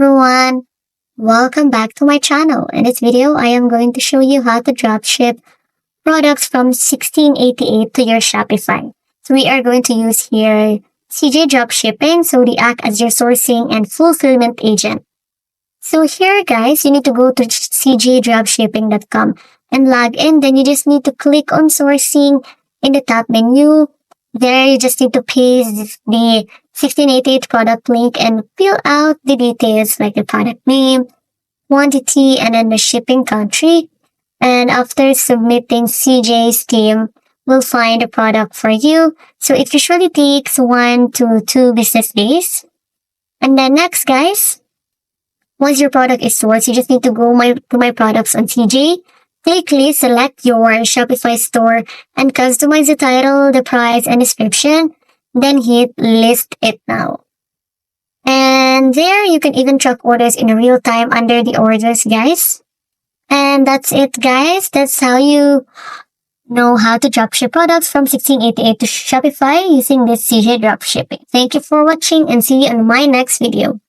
Everyone, welcome back to my channel. In this video, I am going to show you how to dropship products from 1688 to your Shopify. So we are going to use here CJ Dropshipping, so they act as your sourcing and fulfillment agent. So here guys, you need to go to cjdropshipping.com and log in. Then you just need to click on sourcing in the top menu. There you just need to paste the 1688 product link and fill out the details like the product name, quantity, and then the shipping country. And after submitting, CJ's team will find a product for you. So it usually takes 1 to 2 business days. And then next guys, once your product is sourced, you just need to go to my products on CJ. Click list, select your Shopify store, and customize the title, the price, and description. Then hit list it now. And there you can even track orders in real time under the orders, guys. And that's it, guys. That's how you know how to dropship products from 1688 to Shopify using this CJ dropshipping. Thank you for watching and see you in my next video.